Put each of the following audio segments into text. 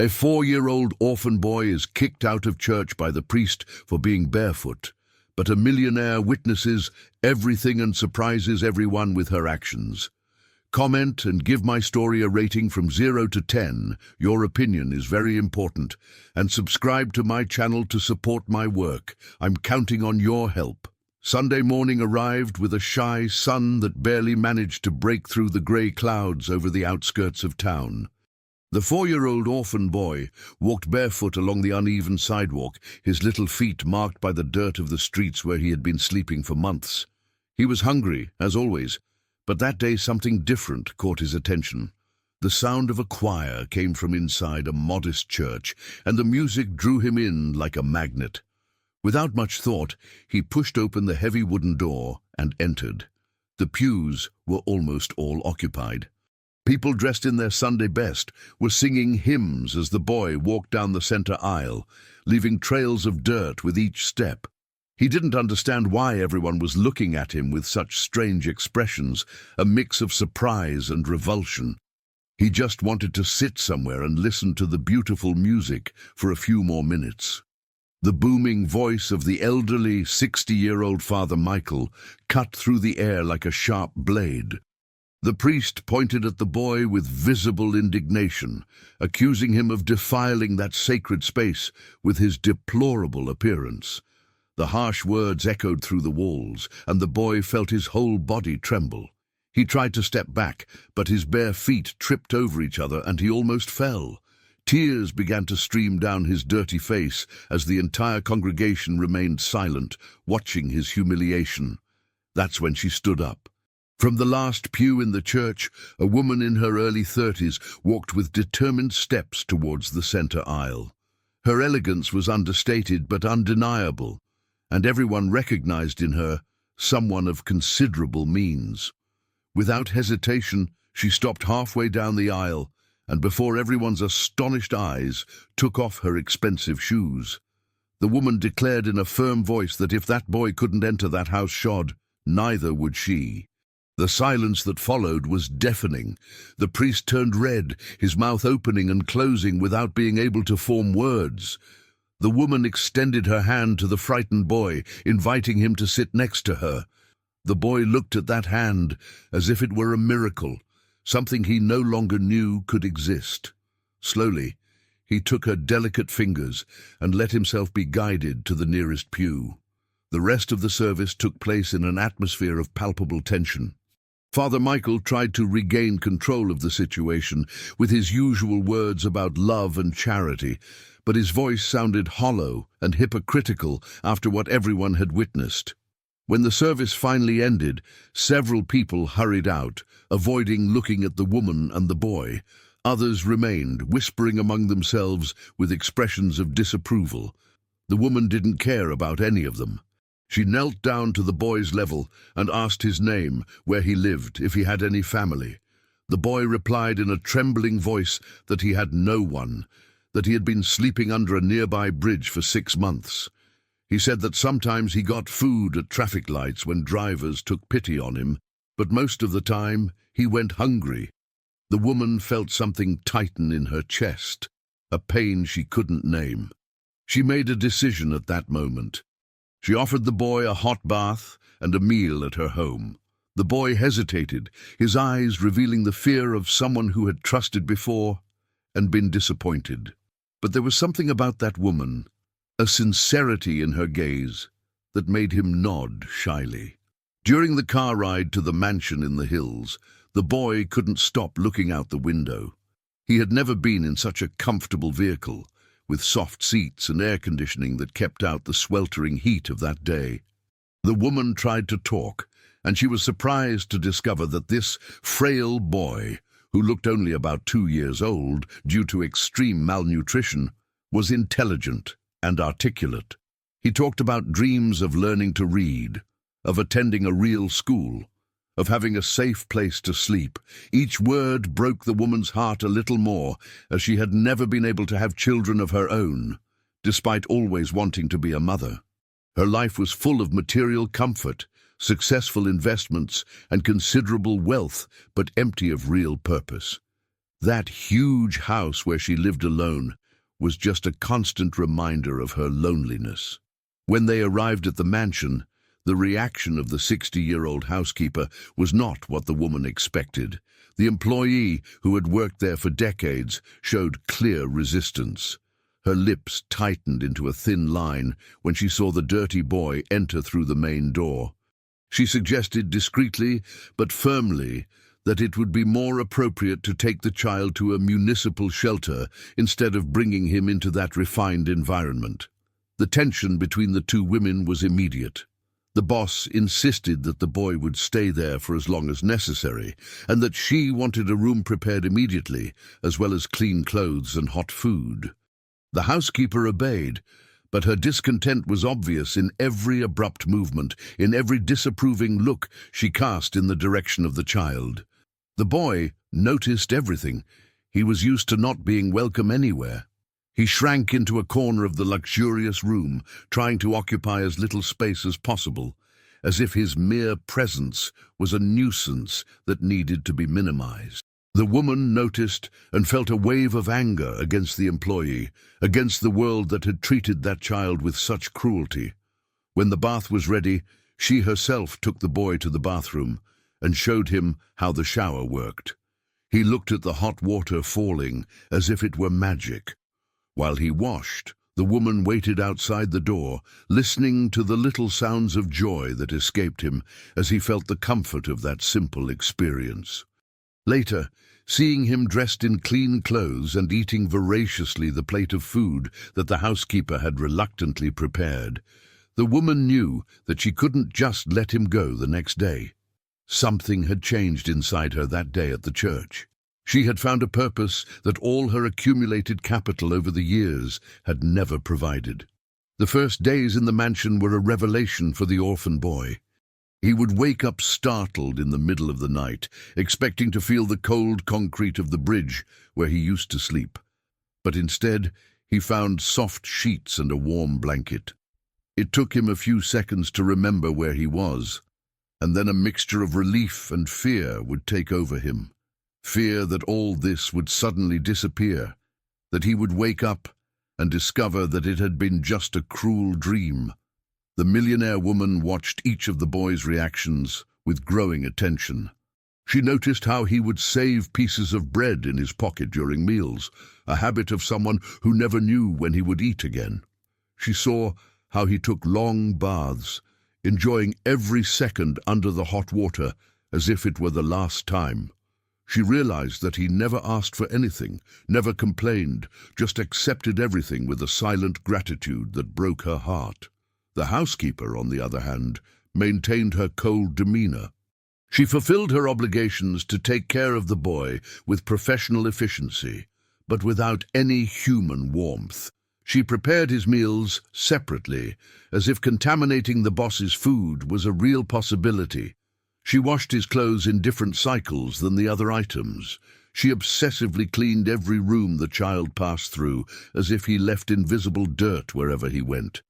A 4-year-old orphan boy is kicked out of church by the priest for being barefoot, but a millionaire witnesses everything and surprises everyone with her actions. Comment and give my story a rating from 0 to 10. Your opinion is very important. And subscribe to my channel to support my work. I'm counting on your help. Sunday morning arrived with a shy sun that barely managed to break through the grey clouds over the outskirts of town. The 4-year-old orphan boy walked barefoot along the uneven sidewalk, his little feet marked by the dirt of the streets where he had been sleeping for months. He was hungry, as always, but that day something different caught his attention. The sound of a choir came from inside a modest church, and the music drew him in like a magnet. Without much thought, he pushed open the heavy wooden door and entered. The pews were almost all occupied. People dressed in their Sunday best were singing hymns as the boy walked down the center aisle, leaving trails of dirt with each step. He didn't understand why everyone was looking at him with such strange expressions, a mix of surprise and revulsion. He just wanted to sit somewhere and listen to the beautiful music for a few more minutes. The booming voice of the elderly 60-year-old Father Michael cut through the air like a sharp blade. The priest pointed at the boy with visible indignation, accusing him of defiling that sacred space with his deplorable appearance. The harsh words echoed through the walls, and the boy felt his whole body tremble. He tried to step back, but his bare feet tripped over each other and he almost fell. Tears began to stream down his dirty face as the entire congregation remained silent, watching his humiliation. That's when she stood up. From the last pew in the church, a woman in her early 30s walked with determined steps towards the center aisle. Her elegance was understated but undeniable, and everyone recognized in her someone of considerable means. Without hesitation, she stopped halfway down the aisle, and before everyone's astonished eyes, took off her expensive shoes. The woman declared in a firm voice that if that boy couldn't enter that house shod, neither would she. The silence that followed was deafening. The priest turned red, his mouth opening and closing without being able to form words. The woman extended her hand to the frightened boy, inviting him to sit next to her. The boy looked at that hand as if it were a miracle, something he no longer knew could exist. Slowly, he took her delicate fingers and let himself be guided to the nearest pew. The rest of the service took place in an atmosphere of palpable tension. Father Michael tried to regain control of the situation with his usual words about love and charity, but his voice sounded hollow and hypocritical after what everyone had witnessed. When the service finally ended, several people hurried out, avoiding looking at the woman and the boy. Others remained, whispering among themselves with expressions of disapproval. The woman didn't care about any of them. She knelt down to the boy's level and asked his name, where he lived, if he had any family. The boy replied in a trembling voice that he had no one, that he had been sleeping under a nearby bridge for 6 months. He said that sometimes he got food at traffic lights when drivers took pity on him, but most of the time he went hungry. The woman felt something tighten in her chest, a pain she couldn't name. She made a decision at that moment. She offered the boy a hot bath and a meal at her home. The boy hesitated, his eyes revealing the fear of someone who had trusted before and been disappointed. But there was something about that woman, a sincerity in her gaze, that made him nod shyly. During the car ride to the mansion in the hills, the boy couldn't stop looking out the window. He had never been in such a comfortable vehicle, with soft seats and air conditioning that kept out the sweltering heat of that day. The woman tried to talk, and she was surprised to discover that this frail boy, who looked only about 2 years old due to extreme malnutrition, was intelligent and articulate. He talked about dreams of learning to read, of attending a real school, of having a safe place to sleep. Each word broke the woman's heart a little more, as she had never been able to have children of her own, despite always wanting to be a mother. Her life was full of material comfort, successful investments, and considerable wealth, but empty of real purpose. That huge house where she lived alone was just a constant reminder of her loneliness. When they arrived at the mansion, the reaction of the 60-year-old housekeeper was not what the woman expected. The employee, who had worked there for decades, showed clear resistance. Her lips tightened into a thin line when she saw the dirty boy enter through the main door. She suggested discreetly but firmly that it would be more appropriate to take the child to a municipal shelter instead of bringing him into that refined environment. The tension between the two women was immediate. The boss insisted that the boy would stay there for as long as necessary, and that she wanted a room prepared immediately, as well as clean clothes and hot food. The housekeeper obeyed, but her discontent was obvious in every abrupt movement, in every disapproving look she cast in the direction of the child. The boy noticed everything. He was used to not being welcome anywhere. He shrank into a corner of the luxurious room, trying to occupy as little space as possible, as if his mere presence was a nuisance that needed to be minimized. The woman noticed and felt a wave of anger against the employee, against the world that had treated that child with such cruelty. When the bath was ready, she herself took the boy to the bathroom and showed him how the shower worked. He looked at the hot water falling as if it were magic. While he washed, the woman waited outside the door, listening to the little sounds of joy that escaped him as he felt the comfort of that simple experience. Later, seeing him dressed in clean clothes and eating voraciously the plate of food that the housekeeper had reluctantly prepared, the woman knew that she couldn't just let him go the next day. Something had changed inside her that day at the church. She had found a purpose that all her accumulated capital over the years had never provided. The first days in the mansion were a revelation for the orphan boy. He would wake up startled in the middle of the night, expecting to feel the cold concrete of the bridge where he used to sleep. But instead, he found soft sheets and a warm blanket. It took him a few seconds to remember where he was, and then a mixture of relief and fear would take over him. Fear that all this would suddenly disappear, that he would wake up and discover that it had been just a cruel dream. The millionaire woman watched each of the boy's reactions with growing attention. She noticed how he would save pieces of bread in his pocket during meals, a habit of someone who never knew when he would eat again. She saw how he took long baths, enjoying every second under the hot water as if it were the last time. She realized that he never asked for anything, never complained, just accepted everything with a silent gratitude that broke her heart. The housekeeper, on the other hand, maintained her cold demeanor. She fulfilled her obligations to take care of the boy with professional efficiency, but without any human warmth. She prepared his meals separately, as if contaminating the boss's food was a real possibility. She washed his clothes in different cycles than the other items. She obsessively cleaned every room the child passed through, as if he left invisible dirt wherever he went.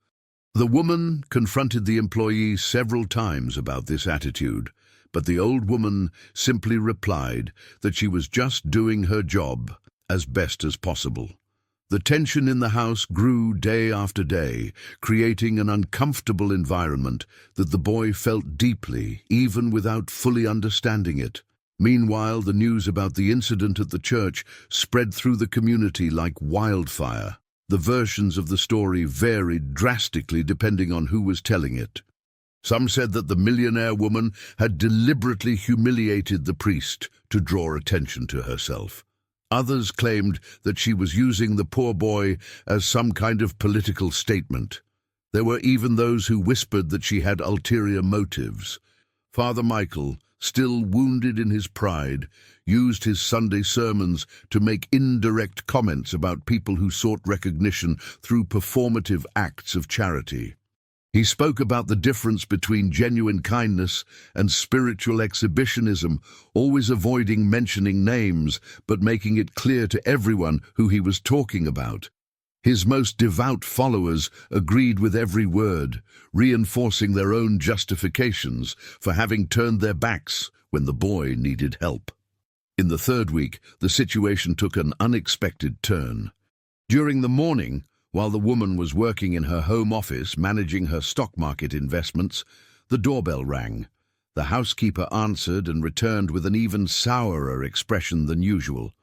The woman confronted the employee several times about this attitude, but the old woman simply replied that she was just doing her job as best as possible. The tension in the house grew day after day, creating an uncomfortable environment that the boy felt deeply, even without fully understanding it. Meanwhile, the news about the incident at the church spread through the community like wildfire. The versions of the story varied drastically depending on who was telling it. Some said that the millionaire woman had deliberately humiliated the priest to draw attention to herself. Others claimed that she was using the poor boy as some kind of political statement. There were even those who whispered that she had ulterior motives. Father Michael, still wounded in his pride, used his Sunday sermons to make indirect comments about people who sought recognition through performative acts of charity. He spoke about the difference between genuine kindness and spiritual exhibitionism, always avoiding mentioning names, but making it clear to everyone who he was talking about. His most devout followers agreed with every word, reinforcing their own justifications for having turned their backs when the boy needed help. In the third week, the situation took an unexpected turn. During the morning, while the woman was working in her home office managing her stock market investments, the doorbell rang. The housekeeper answered and returned with an even sourer expression than usual.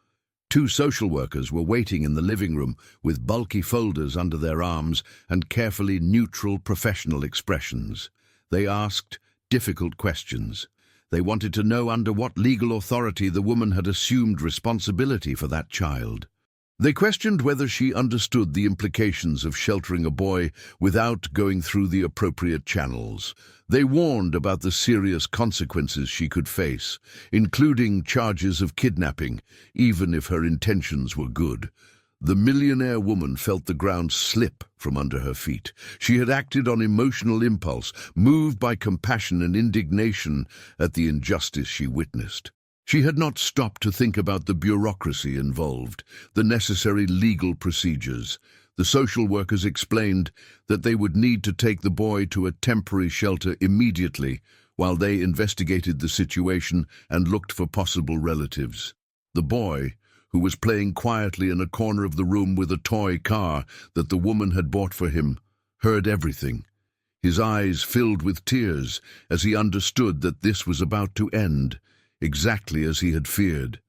Two social workers were waiting in the living room with bulky folders under their arms and carefully neutral professional expressions. They asked difficult questions. They wanted to know under what legal authority the woman had assumed responsibility for that child. They questioned whether she understood the implications of sheltering a boy without going through the appropriate channels. They warned about the serious consequences she could face, including charges of kidnapping, even if her intentions were good. The millionaire woman felt the ground slip from under her feet. She had acted on emotional impulse, moved by compassion and indignation at the injustice she witnessed. She had not stopped to think about the bureaucracy involved, the necessary legal procedures. The social workers explained that they would need to take the boy to a temporary shelter immediately while they investigated the situation and looked for possible relatives. The boy, who was playing quietly in a corner of the room with a toy car that the woman had bought for him, heard everything. His eyes filled with tears as he understood that this was about to end, exactly as he had feared.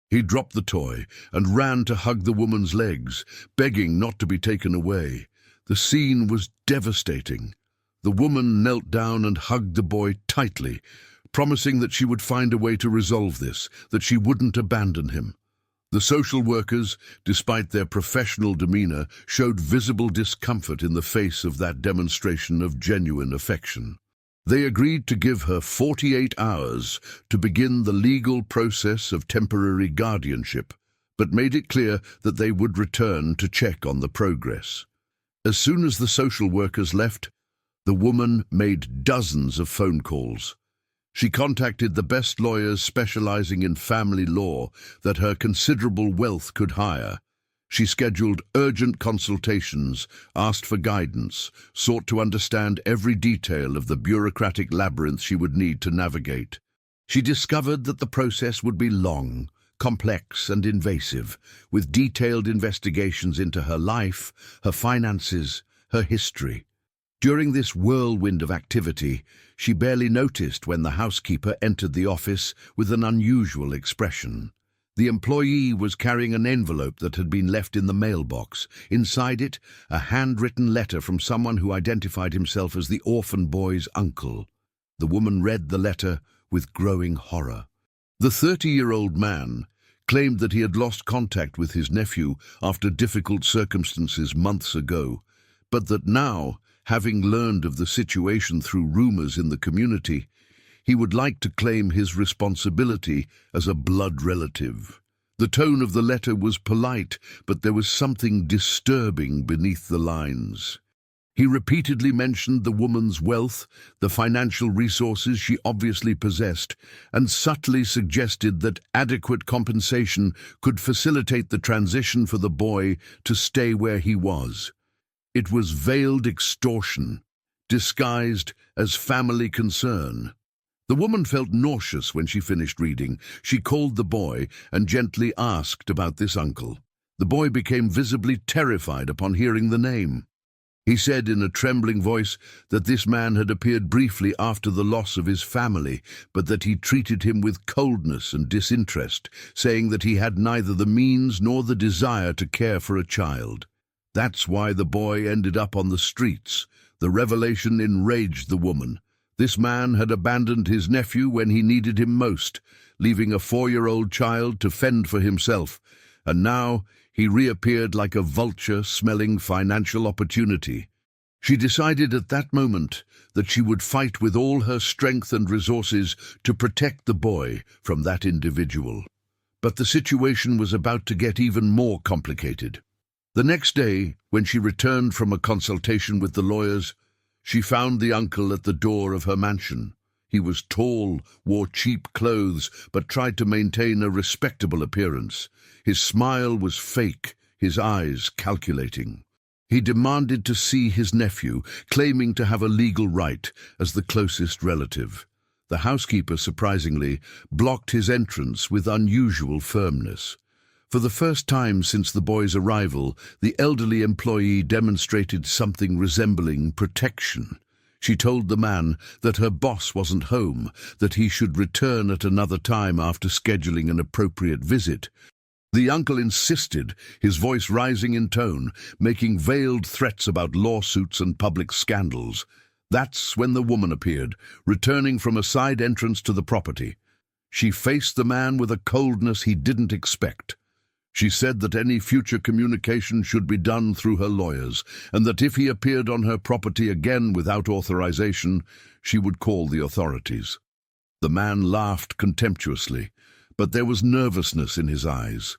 He dropped the toy and ran to hug the woman's legs, begging not to be taken away. The scene was devastating. The woman knelt down and hugged the boy tightly, promising that she would find a way to resolve this, that she wouldn't abandon him. The social workers, despite their professional demeanor, showed visible discomfort in the face of that demonstration of genuine affection. They agreed to give her 48 hours to begin the legal process of temporary guardianship, but made it clear that they would return to check on the progress. As soon as the social workers left, the woman made dozens of phone calls. She contacted the best lawyers specializing in family law that her considerable wealth could hire. She scheduled urgent consultations, asked for guidance, sought to understand every detail of the bureaucratic labyrinth she would need to navigate. She discovered that the process would be long, complex and invasive, with detailed investigations into her life, her finances, her history. During this whirlwind of activity, she barely noticed when the housekeeper entered the office with an unusual expression. The employee was carrying an envelope that had been left in the mailbox. Inside it, a handwritten letter from someone who identified himself as the orphan boy's uncle. The woman read the letter with growing horror. The 30-year-old man claimed that he had lost contact with his nephew after difficult circumstances months ago, but that now, having learned of the situation through rumors in the community, he would like to claim his responsibility as a blood relative. The tone of the letter was polite, but there was something disturbing beneath the lines. He repeatedly mentioned the woman's wealth, the financial resources she obviously possessed, and subtly suggested that adequate compensation could facilitate the transition for the boy to stay where he was. It was veiled extortion, disguised as family concern. The woman felt nauseous when she finished reading. She called the boy and gently asked about this uncle. The boy became visibly terrified upon hearing the name. He said in a trembling voice that this man had appeared briefly after the loss of his family, but that he treated him with coldness and disinterest, saying that he had neither the means nor the desire to care for a child. That's why the boy ended up on the streets. The revelation enraged the woman. This man had abandoned his nephew when he needed him most, leaving a 4-year-old child to fend for himself, and now he reappeared like a vulture smelling financial opportunity. She decided at that moment that she would fight with all her strength and resources to protect the boy from that individual. But the situation was about to get even more complicated. The next day, when she returned from a consultation with the lawyers, she found the uncle at the door of her mansion. He was tall, wore cheap clothes, but tried to maintain a respectable appearance. His smile was fake, his eyes calculating. He demanded to see his nephew, claiming to have a legal right as the closest relative. The housekeeper, surprisingly, blocked his entrance with unusual firmness. For the first time since the boy's arrival, the elderly employee demonstrated something resembling protection. She told the man that her boss wasn't home, that he should return at another time after scheduling an appropriate visit. The uncle insisted, his voice rising in tone, making veiled threats about lawsuits and public scandals. That's when the woman appeared, returning from a side entrance to the property. She faced the man with a coldness he didn't expect. She said that any future communication should be done through her lawyers, and that if he appeared on her property again without authorization, she would call the authorities. The man laughed contemptuously, but there was nervousness in his eyes.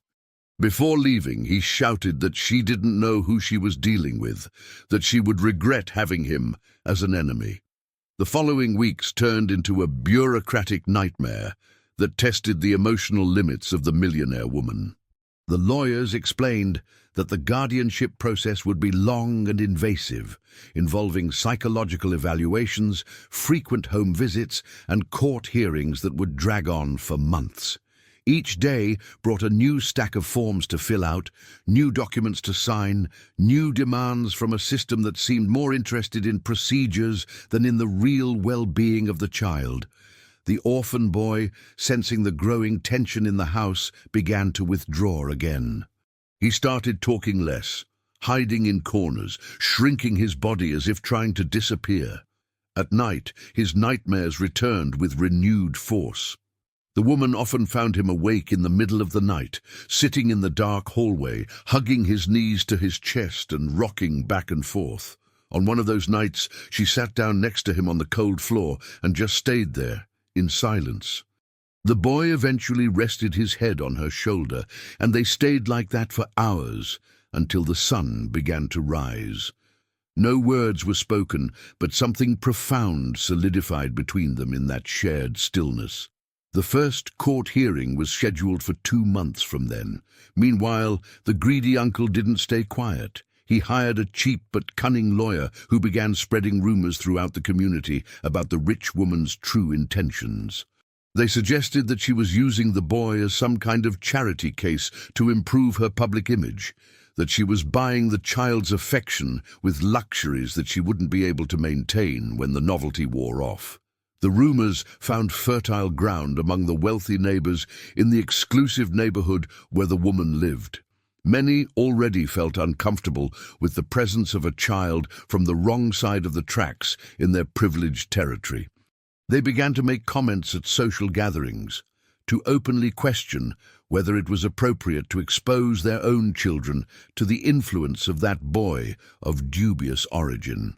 Before leaving, he shouted that she didn't know who she was dealing with, that she would regret having him as an enemy. The following weeks turned into a bureaucratic nightmare that tested the emotional limits of the millionaire woman. The lawyers explained that the guardianship process would be long and invasive, involving psychological evaluations, frequent home visits, and court hearings that would drag on for months. Each day brought a new stack of forms to fill out, new documents to sign, new demands from a system that seemed more interested in procedures than in the real well-being of the child. The orphan boy, sensing the growing tension in the house, began to withdraw again. He started talking less, hiding in corners, shrinking his body as if trying to disappear. At night, his nightmares returned with renewed force. The woman often found him awake in the middle of the night, sitting in the dark hallway, hugging his knees to his chest and rocking back and forth. On one of those nights, she sat down next to him on the cold floor and just stayed there, in silence. The boy eventually rested his head on her shoulder, and they stayed like that for hours, until the sun began to rise. No words were spoken, but something profound solidified between them in that shared stillness. The first court hearing was scheduled for 2 months from then. Meanwhile, the greedy uncle didn't stay quiet. He hired a cheap but cunning lawyer who began spreading rumors throughout the community about the rich woman's true intentions. They suggested that she was using the boy as some kind of charity case to improve her public image, that she was buying the child's affection with luxuries that she wouldn't be able to maintain when the novelty wore off. The rumors found fertile ground among the wealthy neighbors in the exclusive neighborhood where the woman lived. Many already felt uncomfortable with the presence of a child from the wrong side of the tracks in their privileged territory. They began to make comments at social gatherings, to openly question whether it was appropriate to expose their own children to the influence of that boy of dubious origin.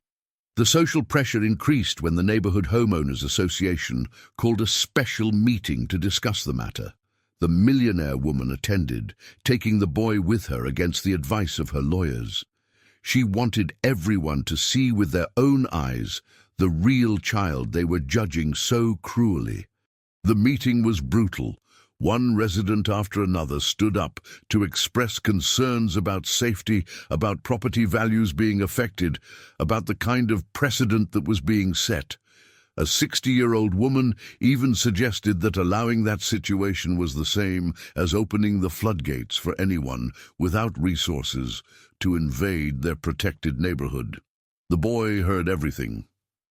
The social pressure increased when the Neighborhood Homeowners Association called a special meeting to discuss the matter. The millionaire woman attended, taking the boy with her against the advice of her lawyers. She wanted everyone to see with their own eyes the real child they were judging so cruelly. The meeting was brutal. One resident after another stood up to express concerns about safety, about property values being affected, about the kind of precedent that was being set. A 60-year-old woman even suggested that allowing that situation was the same as opening the floodgates for anyone without resources to invade their protected neighborhood. The boy heard everything,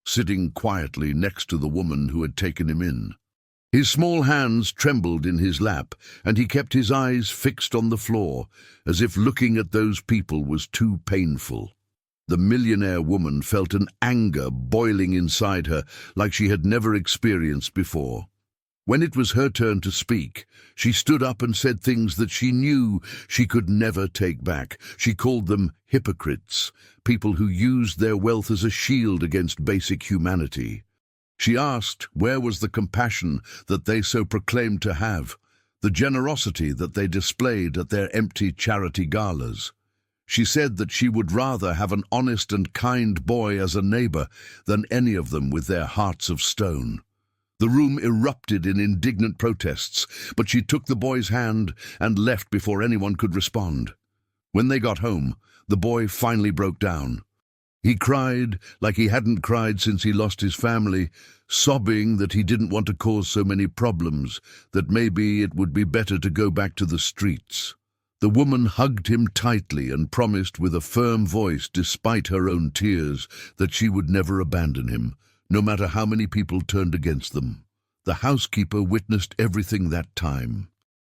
sitting quietly next to the woman who had taken him in. His small hands trembled in his lap, and he kept his eyes fixed on the floor, as if looking at those people was too painful. The millionaire woman felt an anger boiling inside her like she had never experienced before. When it was her turn to speak, she stood up and said things that she knew she could never take back. She called them hypocrites, people who used their wealth as a shield against basic humanity. She asked where was the compassion that they so proclaimed to have, the generosity that they displayed at their empty charity galas. She said that she would rather have an honest and kind boy as a neighbor than any of them with their hearts of stone. The room erupted in indignant protests, but she took the boy's hand and left before anyone could respond. When they got home, the boy finally broke down. He cried like he hadn't cried since he lost his family, sobbing that he didn't want to cause so many problems, that maybe it would be better to go back to the streets. The woman hugged him tightly and promised with a firm voice, despite her own tears, that she would never abandon him, no matter how many people turned against them. The housekeeper witnessed everything that time.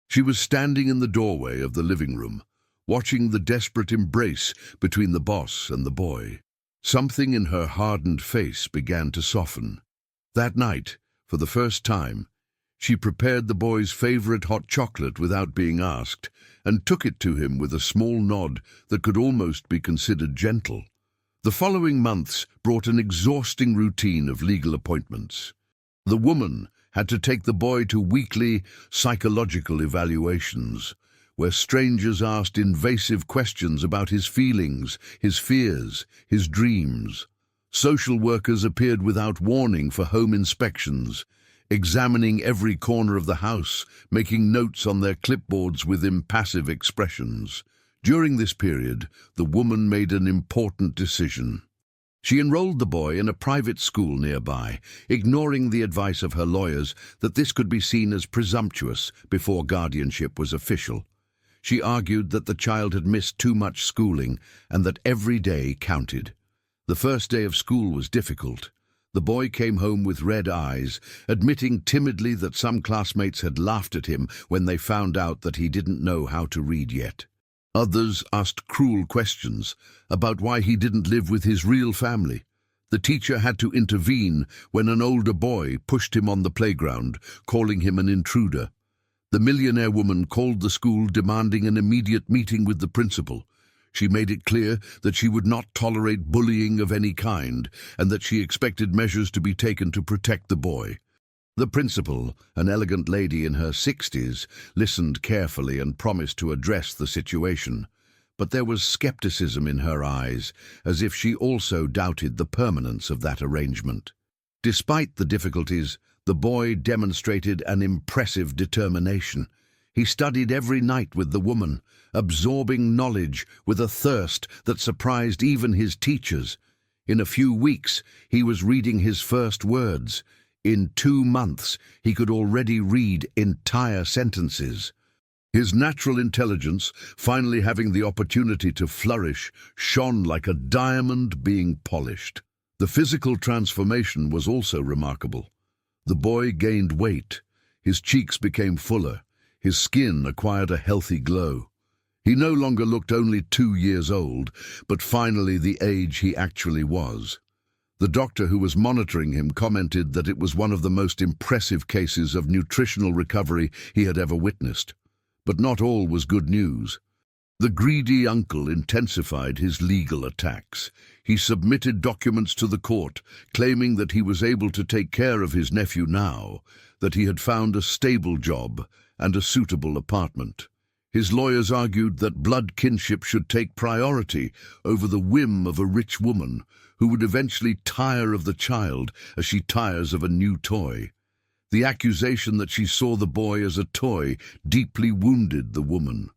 She was standing in the doorway of the living room, watching the desperate embrace between the boss and the boy. Something in her hardened face began to soften. That night, for the first time, she prepared the boy's favorite hot chocolate without being asked, and took it to him with a small nod that could almost be considered gentle. The following months brought an exhausting routine of legal appointments. The woman had to take the boy to weekly psychological evaluations, where strangers asked invasive questions about his feelings, his fears, his dreams. Social workers appeared without warning for home inspections, examining every corner of the house, making notes on their clipboards with impassive expressions. During this period, the woman made an important decision. She enrolled the boy in a private school nearby, ignoring the advice of her lawyers that this could be seen as presumptuous before guardianship was official. She argued that the child had missed too much schooling and that every day counted. The first day of school was difficult. The boy came home with red eyes, admitting timidly that some classmates had laughed at him when they found out that he didn't know how to read yet. Others asked cruel questions about why he didn't live with his real family. The teacher had to intervene when an older boy pushed him on the playground, calling him an intruder. The millionaire woman called the school, demanding an immediate meeting with the principal. She made it clear that she would not tolerate bullying of any kind and that she expected measures to be taken to protect the boy. The principal, an elegant lady in her 60s, listened carefully and promised to address the situation. But there was skepticism in her eyes, as if she also doubted the permanence of that arrangement. Despite the difficulties, the boy demonstrated an impressive determination. He studied every night with the woman, absorbing knowledge with a thirst that surprised even his teachers. In a few weeks, he was reading his first words. In 2 months, he could already read entire sentences. His natural intelligence, finally having the opportunity to flourish, shone like a diamond being polished. The physical transformation was also remarkable. The boy gained weight. His cheeks became fuller. His skin acquired a healthy glow. He no longer looked only 2 years old, but finally the age he actually was. The doctor who was monitoring him commented that it was one of the most impressive cases of nutritional recovery he had ever witnessed. But not all was good news. The greedy uncle intensified his legal attacks. He submitted documents to the court, claiming that he was able to take care of his nephew now, that he had found a stable job and a suitable apartment. His lawyers argued that blood kinship should take priority over the whim of a rich woman who would eventually tire of the child as she tires of a new toy. The accusation that she saw the boy as a toy deeply wounded the woman.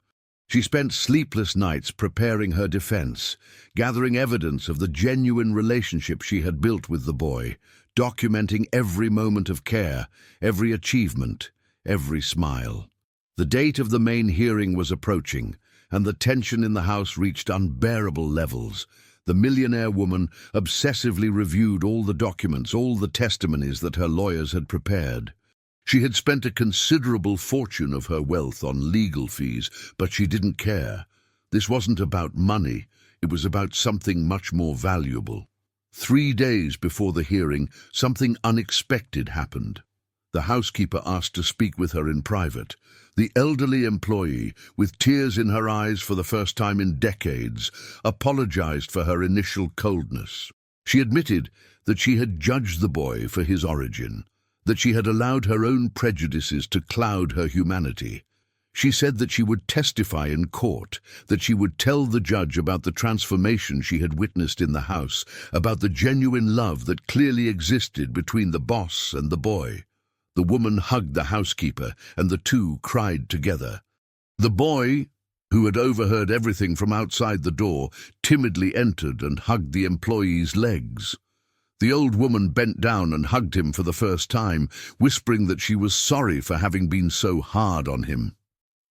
She spent sleepless nights preparing her defense, gathering evidence of the genuine relationship she had built with the boy, documenting every moment of care, every achievement, every smile. The date of the main hearing was approaching, and the tension in the house reached unbearable levels. The millionaire woman obsessively reviewed all the documents, all the testimonies that her lawyers had prepared. She had spent a considerable fortune of her wealth on legal fees, but she didn't care. This wasn't about money, it was about something much more valuable. 3 days before the hearing, something unexpected happened. The housekeeper asked to speak with her in private. The elderly employee, with tears in her eyes for the first time in decades, apologized for her initial coldness. She admitted that she had judged the boy for his origin, that she had allowed her own prejudices to cloud her humanity. She said that she would testify in court, that she would tell the judge about the transformation she had witnessed in the house, about the genuine love that clearly existed between the boss and the boy. The woman hugged the housekeeper, and the two cried together. The boy, who had overheard everything from outside the door, timidly entered and hugged the employee's legs. The old woman bent down and hugged him for the first time, whispering that she was sorry for having been so hard on him.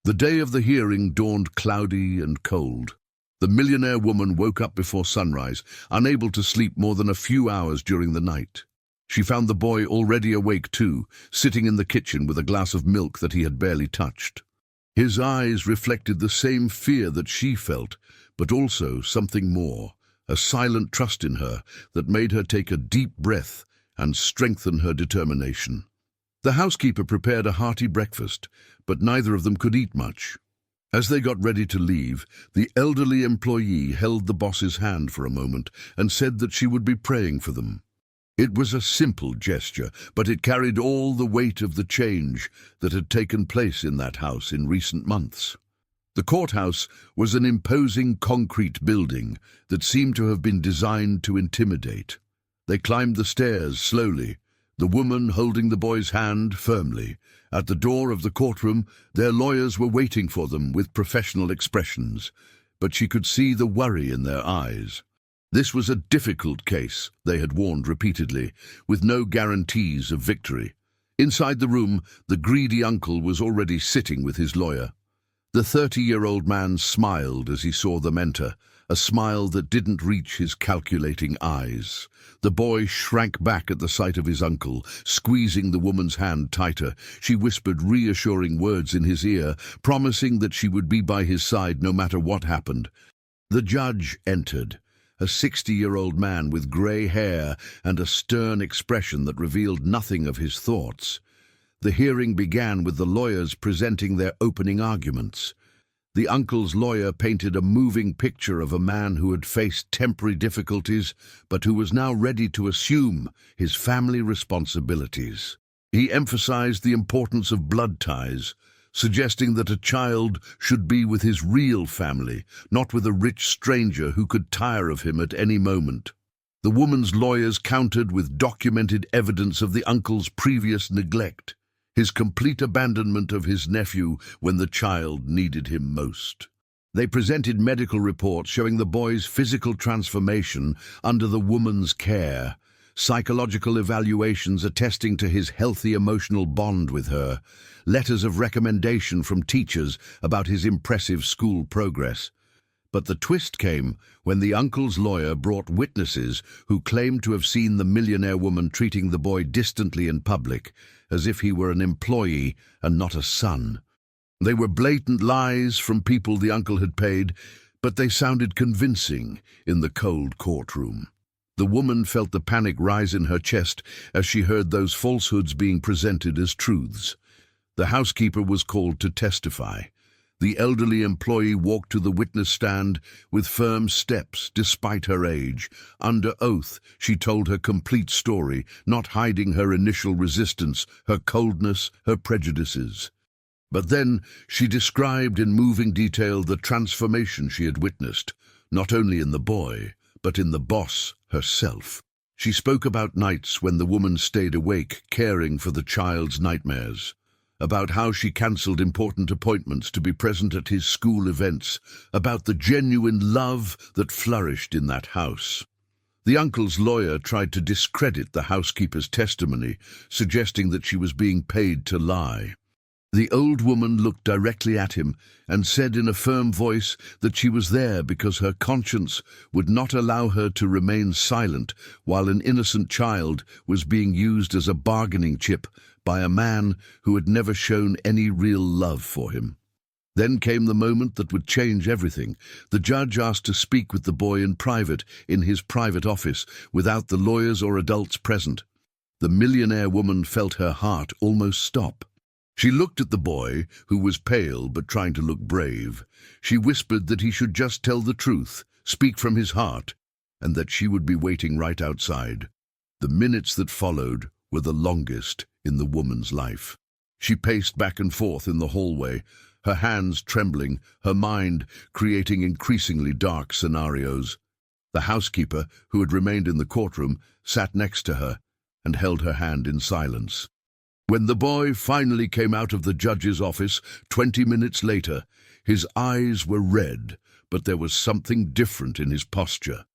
The day of the hearing dawned cloudy and cold. The millionaire woman woke up before sunrise, unable to sleep more than a few hours during the night. She found the boy already awake too, sitting in the kitchen with a glass of milk that he had barely touched. His eyes reflected the same fear that she felt, but also something more, a silent trust in her that made her take a deep breath and strengthen her determination. The housekeeper prepared a hearty breakfast, but neither of them could eat much. As they got ready to leave, the elderly employee held the boss's hand for a moment and said that she would be praying for them. It was a simple gesture, but it carried all the weight of the change that had taken place in that house in recent months. The courthouse was an imposing concrete building that seemed to have been designed to intimidate. They climbed the stairs slowly, the woman holding the boy's hand firmly. At the door of the courtroom, their lawyers were waiting for them with professional expressions, but she could see the worry in their eyes. This was a difficult case, they had warned repeatedly, with no guarantees of victory. Inside the room, the greedy uncle was already sitting with his lawyer. The 30-year-old man smiled as he saw them enter, a smile that didn't reach his calculating eyes. The boy shrank back at the sight of his uncle, squeezing the woman's hand tighter. She whispered reassuring words in his ear, promising that she would be by his side no matter what happened. The judge entered, a 60-year-old man with grey hair and a stern expression that revealed nothing of his thoughts. The hearing began with the lawyers presenting their opening arguments. The uncle's lawyer painted a moving picture of a man who had faced temporary difficulties, but who was now ready to assume his family responsibilities. He emphasized the importance of blood ties, suggesting that a child should be with his real family, not with a rich stranger who could tire of him at any moment. The woman's lawyers countered with documented evidence of the uncle's previous neglect, his complete abandonment of his nephew when the child needed him most. They presented medical reports showing the boy's physical transformation under the woman's care, psychological evaluations attesting to his healthy emotional bond with her, letters of recommendation from teachers about his impressive school progress. But the twist came when the uncle's lawyer brought witnesses who claimed to have seen the millionaire woman treating the boy distantly in public, as if he were an employee and not a son. They were blatant lies from people the uncle had paid, but they sounded convincing in the cold courtroom. The woman felt the panic rise in her chest as she heard those falsehoods being presented as truths. The housekeeper was called to testify. The elderly employee walked to the witness stand with firm steps despite her age. Under oath, she told her complete story, not hiding her initial resistance, her coldness, her prejudices. But then she described in moving detail the transformation she had witnessed, not only in the boy, but in the boss herself. She spoke about nights when the woman stayed awake, caring for the child's nightmares, about how she cancelled important appointments to be present at his school events, about the genuine love that flourished in that house. The uncle's lawyer tried to discredit the housekeeper's testimony, suggesting that she was being paid to lie. The old woman looked directly at him and said in a firm voice that she was there because her conscience would not allow her to remain silent while an innocent child was being used as a bargaining chip by a man who had never shown any real love for him. Then came the moment that would change everything. The judge asked to speak with the boy in private, in his private office, without the lawyers or adults present. The millionaire woman felt her heart almost stop. She looked at the boy, who was pale but trying to look brave. She whispered that he should just tell the truth, speak from his heart, and that she would be waiting right outside. The minutes that followed were the longest in the woman's life. She paced back and forth in the hallway, her hands trembling, her mind creating increasingly dark scenarios. The housekeeper, who had remained in the courtroom, sat next to her and held her hand in silence. When the boy finally came out of the judge's office 20 minutes later, His eyes were red, but there was something different in his posture.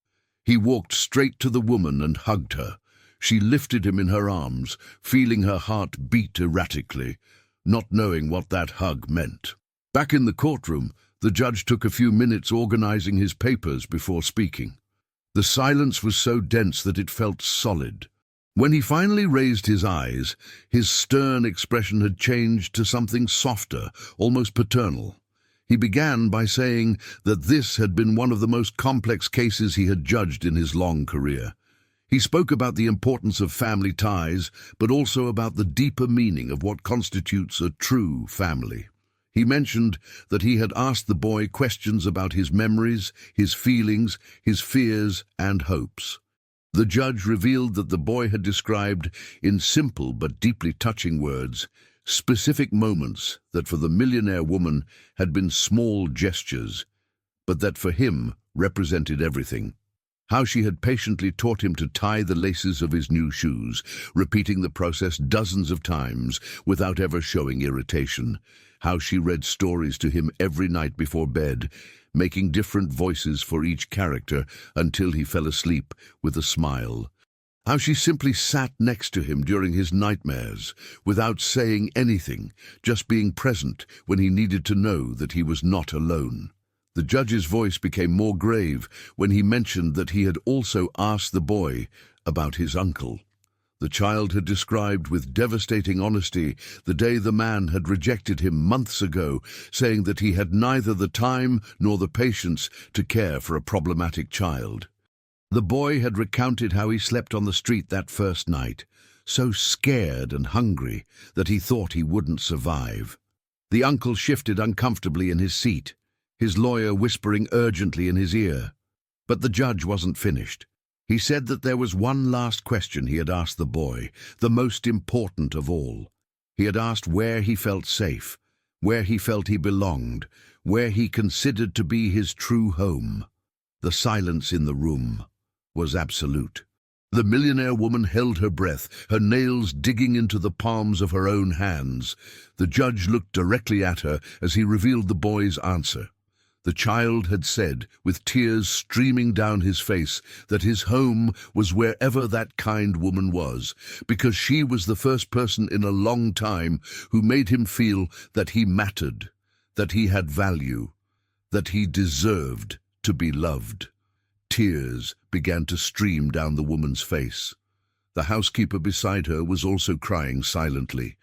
He walked straight to the woman and hugged her. She lifted him in her arms, feeling her heart beat erratically, not knowing what that hug meant. Back in the courtroom, the judge took a few minutes organizing his papers before speaking. The silence was so dense that it felt solid. When he finally raised his eyes, his stern expression had changed to something softer, almost paternal. He began by saying that this had been one of the most complex cases he had judged in his long career. He spoke about the importance of family ties, but also about the deeper meaning of what constitutes a true family. He mentioned that he had asked the boy questions about his memories, his feelings, his fears, and hopes. The judge revealed that the boy had described, in simple but deeply touching words, specific moments that for the millionaire woman had been small gestures, but that for him represented everything. How she had patiently taught him to tie the laces of his new shoes, repeating the process dozens of times without ever showing irritation. How she read stories to him every night before bed, making different voices for each character until he fell asleep with a smile. How she simply sat next to him during his nightmares, without saying anything, just being present when he needed to know that he was not alone. The judge's voice became more grave when he mentioned that he had also asked the boy about his uncle. The child had described with devastating honesty the day the man had rejected him months ago, saying that he had neither the time nor the patience to care for a problematic child. The boy had recounted how he slept on the street that first night, so scared and hungry that he thought he wouldn't survive. The uncle shifted uncomfortably in his seat, his lawyer whispering urgently in his ear. But the judge wasn't finished. He said that there was one last question he had asked the boy, the most important of all. He had asked where he felt safe, where he felt he belonged, where he considered to be his true home. The silence in the room was absolute. The millionaire woman held her breath, her nails digging into the palms of her own hands. The judge looked directly at her as he revealed the boy's answer. The child had said, with tears streaming down his face, that his home was wherever that kind woman was, because she was the first person in a long time who made him feel that he mattered, that he had value, that he deserved to be loved. Tears began to stream down the woman's face. The housekeeper beside her was also crying silently.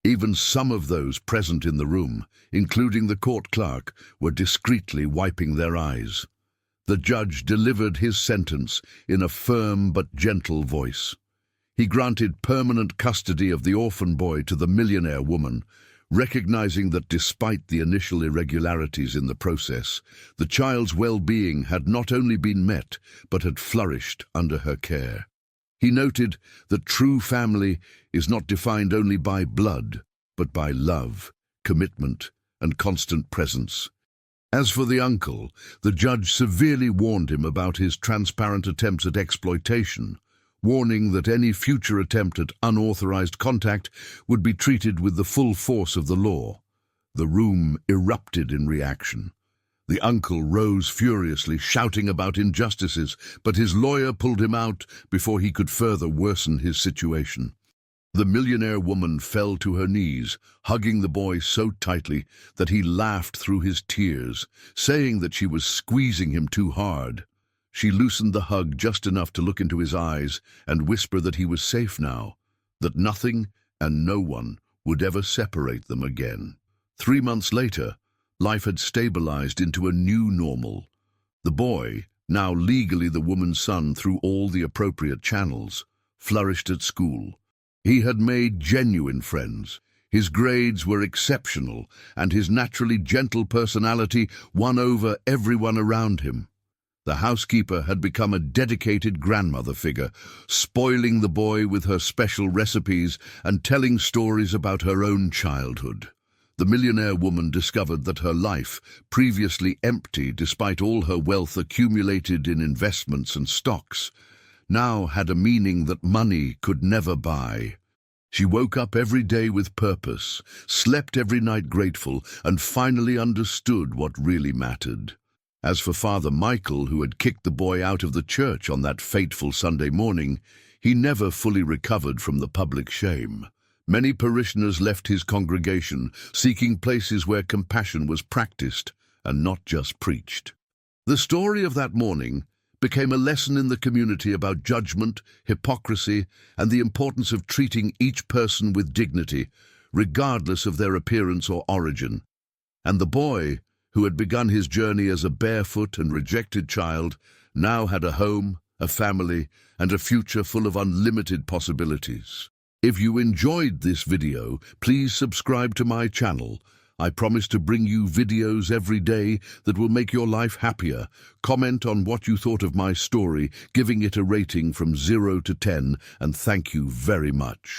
Even some of those present in the room, including the court clerk, were discreetly wiping their eyes. The judge delivered his sentence in a firm but gentle voice. He granted permanent custody of the orphan boy to the millionaire woman, recognizing that despite the initial irregularities in the process, the child's well-being had not only been met, but had flourished under her care. He noted that true family is not defined only by blood, but by love, commitment, and constant presence. As for the uncle, the judge severely warned him about his transparent attempts at exploitation, warning that any future attempt at unauthorized contact would be treated with the full force of the law. The room erupted in reaction. The uncle rose furiously, shouting about injustices, but his lawyer pulled him out before he could further worsen his situation. The millionaire woman fell to her knees, hugging the boy so tightly that he laughed through his tears, saying that she was squeezing him too hard. She loosened the hug just enough to look into his eyes and whisper that he was safe now, that nothing and no one would ever separate them again. 3 months later, life had stabilized into a new normal. The boy, now legally the woman's son through all the appropriate channels, flourished at school. He had made genuine friends. His grades were exceptional, and his naturally gentle personality won over everyone around him. The housekeeper had become a dedicated grandmother figure, spoiling the boy with her special recipes and telling stories about her own childhood. The millionaire woman discovered that her life, previously empty despite all her wealth accumulated in investments and stocks, now had a meaning that money could never buy. She woke up every day with purpose, slept every night grateful, and finally understood what really mattered. As for Father Michael, who had kicked the boy out of the church on that fateful Sunday morning, he never fully recovered from the public shame. Many parishioners left his congregation, seeking places where compassion was practiced and not just preached. The story of that morning became a lesson in the community about judgment, hypocrisy, and the importance of treating each person with dignity, regardless of their appearance or origin. And the boy, who had begun his journey as a barefoot and rejected child, now had a home, a family, and a future full of unlimited possibilities. If you enjoyed this video, please subscribe to my channel. I promise to bring you videos every day that will make your life happier. Comment on what you thought of my story, giving it a rating from 0 to 10, and thank you very much.